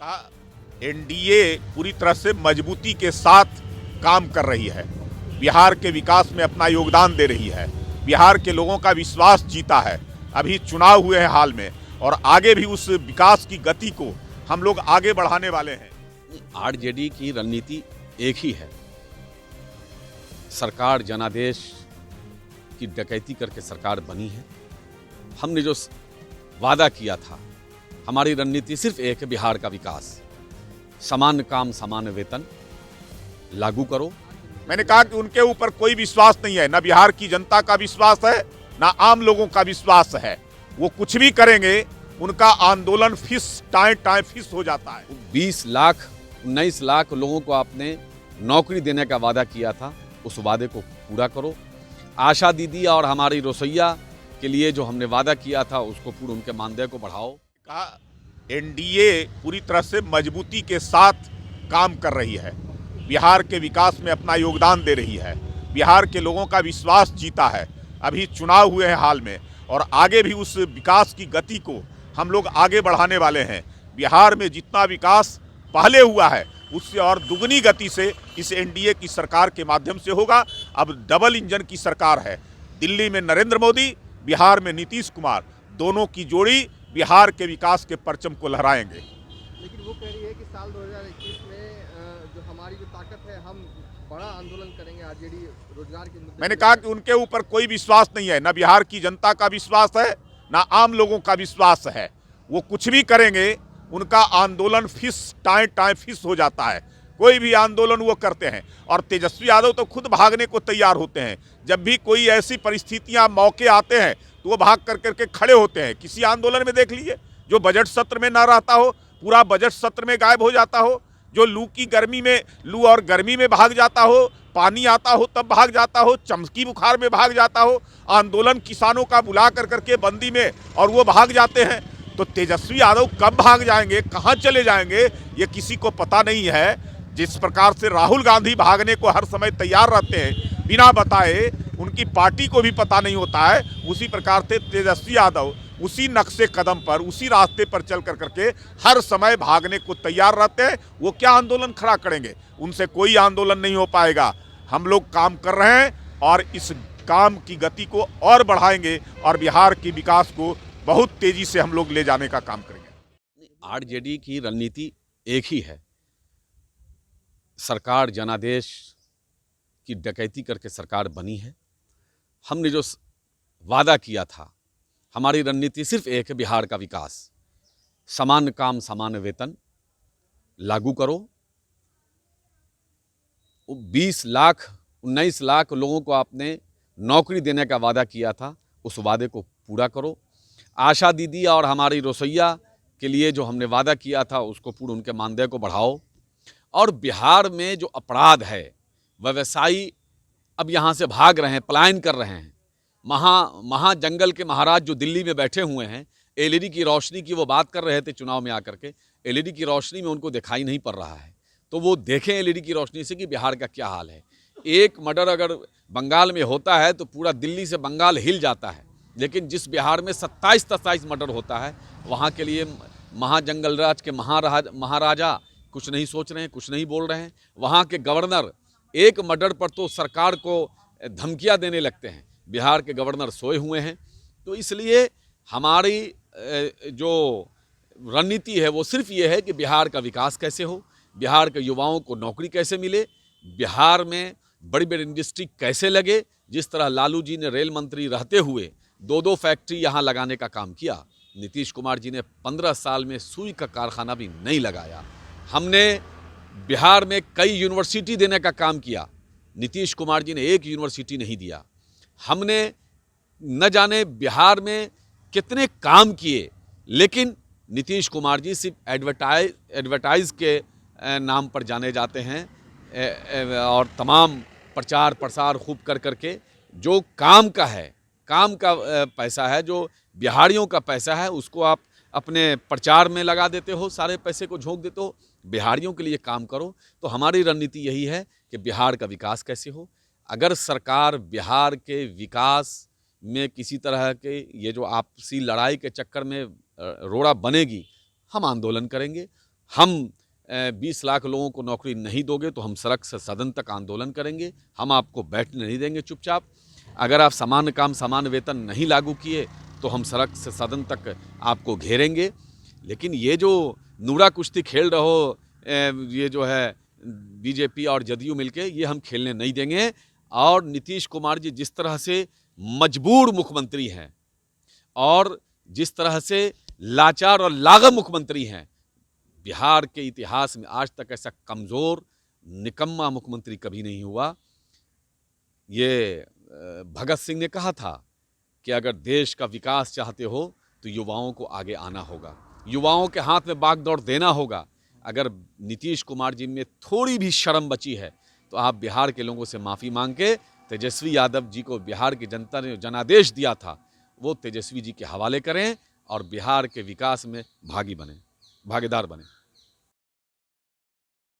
कहा, एनडीए पूरी तरह से मजबूती के साथ काम कर रही है, बिहार के विकास में अपना योगदान दे रही है, बिहार के लोगों का विश्वास जीता है। अभी चुनाव हुए हैं हाल में और आगे भी उस विकास की गति को हम लोग आगे बढ़ाने वाले हैं। आरजेडी की रणनीति एक ही है, सरकार जनादेश की डकैती करके सरकार बनी है। हमने जो वादा किया था, हमारी रणनीति सिर्फ एक है, बिहार का विकास, समान काम समान वेतन लागू करो। मैंने कहा कि उनके ऊपर कोई विश्वास नहीं है, ना बिहार की जनता का विश्वास है, ना आम लोगों का विश्वास है। वो कुछ भी करेंगे, उनका आंदोलन फिस टाए फिस हो जाता है। 19 लाख लोगों को आपने नौकरी देने का वादा किया था, उस वादे को पूरा करो। आशा दीदी और हमारी रसोईया के लिए जो हमने वादा किया था, उसको पूरा, उनके मानदेय को बढ़ाओ। कहा, एनडीए पूरी तरह से मजबूती के साथ काम कर रही है, बिहार के विकास में अपना योगदान दे रही है, बिहार के लोगों का विश्वास जीता है। अभी चुनाव हुए हैं हाल में और आगे भी उस विकास की गति को हम लोग आगे बढ़ाने वाले हैं। बिहार में जितना विकास पहले हुआ है, उससे और दुगनी गति से इस एनडीए की सरकार के माध्यम से होगा। अब डबल इंजन की सरकार है, दिल्ली में नरेंद्र मोदी, बिहार में नीतीश कुमार, दोनों की जोड़ी बिहार के विकास के परचम को लहराएंगे। लेकिन वो कह रही है कि साल 2021 में जो हमारी जो ताकत है, हम बड़ा आंदोलन करेंगे आरजेडी रोजगार के मुद्दे। मैंने कहा कि उनके ऊपर कोई विश्वास नहीं है, ना बिहार की जनता का विश्वास है, ना आम लोगों का विश्वास है। वो कुछ भी करेंगे, उनका आंदोलन फिस टाए फिस हो जाता है। कोई भी आंदोलन वो करते हैं और तेजस्वी यादव तो खुद भागने को तैयार होते हैं। जब भी कोई ऐसी परिस्थितियां, मौके आते हैं, तो वो भाग कर करके खड़े होते हैं। किसी आंदोलन में देख लीजिए, जो बजट सत्र में ना रहता हो, पूरा बजट सत्र में गायब हो जाता हो, जो लू और गर्मी में भाग जाता हो, पानी आता हो तब भाग जाता हो, चमकी बुखार में भाग जाता हो, आंदोलन किसानों का बुला कर करके बंदी में और वो भाग जाते हैं। तो तेजस्वी यादव कब भाग जाएंगे, कहाँ चले जाएंगे, ये किसी को पता नहीं है। जिस प्रकार से राहुल गांधी भागने को हर समय तैयार रहते हैं बिना बताए, उनकी पार्टी को भी पता नहीं होता है, उसी प्रकार से तेजस्वी यादव उसी नक्शे कदम पर, उसी रास्ते पर चल कर करके हर समय भागने को तैयार रहते हैं। वो क्या आंदोलन खड़ा करेंगे, उनसे कोई आंदोलन नहीं हो पाएगा। हम लोग काम कर रहे हैं और इस काम की गति को और बढ़ाएंगे और बिहार के विकास को बहुत तेजी से हम लोग ले जाने का काम करेंगे। आरजेडी की रणनीति एक ही है, सरकार जनादेश की डकैती करके सरकार बनी है। हमने जो वादा किया था, हमारी रणनीति सिर्फ एक है, बिहार का विकास, समान काम समान वेतन लागू करो। 19 लाख लोगों को आपने नौकरी देने का वादा किया था, उस वादे को पूरा करो। आशा दीदी और हमारी रसोईया के लिए जो हमने वादा किया था, उसको पूरा, उनके मानदेय को बढ़ाओ। और बिहार में जो अपराध है, व्यवसायी अब यहाँ से भाग रहे हैं, पलायन कर रहे हैं। जंगल के महाराज जो दिल्ली में बैठे हुए हैं, एलईडी की रोशनी की वो बात कर रहे थे चुनाव में आकर के, एलईडी की रोशनी में उनको दिखाई नहीं पड़ रहा है। तो वो देखें एलईडी की रोशनी से कि बिहार का क्या हाल है। एक मर्डर अगर बंगाल में होता है तो पूरा दिल्ली से बंगाल हिल जाता है, लेकिन जिस बिहार में 27 मर्डर होता है, वहाँ के लिए महाजंगल राज के महाराजा कुछ नहीं सोच रहे हैं, कुछ नहीं बोल रहे हैं। वहाँ के गवर्नर एक मर्डर पर तो सरकार को धमकियाँ देने लगते हैं। बिहार के गवर्नर सोए हुए हैं। तो इसलिए हमारी जो रणनीति है, वो सिर्फ ये है कि बिहार का विकास कैसे हो, बिहार के युवाओं को नौकरी कैसे मिले, बिहार में बड़ी बड़ी इंडस्ट्री कैसे लगे। जिस तरह लालू जी ने रेल मंत्री रहते हुए 2 फैक्ट्री यहाँ लगाने का काम किया, नीतीश कुमार जी ने 15 साल में सुई का कारखाना भी नहीं लगाया। हमने बिहार में कई यूनिवर्सिटी देने का काम किया, नीतीश कुमार जी ने एक यूनिवर्सिटी नहीं दिया। हमने न जाने बिहार में कितने काम किए, लेकिन नीतीश कुमार जी सिर्फ एडवर्टाइज के नाम पर जाने जाते हैं और तमाम प्रचार प्रसार खूब कर करके जो काम का है, काम का पैसा है, जो बिहारियों का पैसा है, उसको आप अपने प्रचार में लगा देते हो, सारे पैसे को झोंक देते हो। बिहारियों के लिए काम करो। तो हमारी रणनीति यही है कि बिहार का विकास कैसे हो। अगर सरकार बिहार के विकास में किसी तरह के ये जो आपसी लड़ाई के चक्कर में रोड़ा बनेगी, हम आंदोलन करेंगे। हम 20 लाख लोगों को नौकरी नहीं दोगे तो हम सड़क से सदन तक आंदोलन करेंगे, हम आपको बैठने नहीं देंगे चुपचाप। अगर आप समान काम समान वेतन नहीं लागू किए तो हम सड़क से सदन तक आपको घेरेंगे। लेकिन ये जो नूरा कुश्ती खेल रहे हो, ये जो है बीजेपी और जदयू मिलके, ये हम खेलने नहीं देंगे। और नीतीश कुमार जी जिस तरह से मजबूर मुख्यमंत्री हैं और जिस तरह से लाचार और लाग़ब मुख्यमंत्री हैं, बिहार के इतिहास में आज तक ऐसा कमज़ोर निकम्मा मुख्यमंत्री कभी नहीं हुआ। ये भगत सिंह ने कहा था कि अगर देश का विकास चाहते हो तो युवाओं को आगे आना होगा, युवाओं के हाथ में बागडोर देना होगा। अगर नीतीश कुमार जी में थोड़ी भी शर्म बची है तो आप बिहार के लोगों से माफ़ी मांग के तेजस्वी यादव जी को बिहार की जनता ने जनादेश दिया था वो तेजस्वी जी के हवाले करें और बिहार के विकास में भागीदार बने।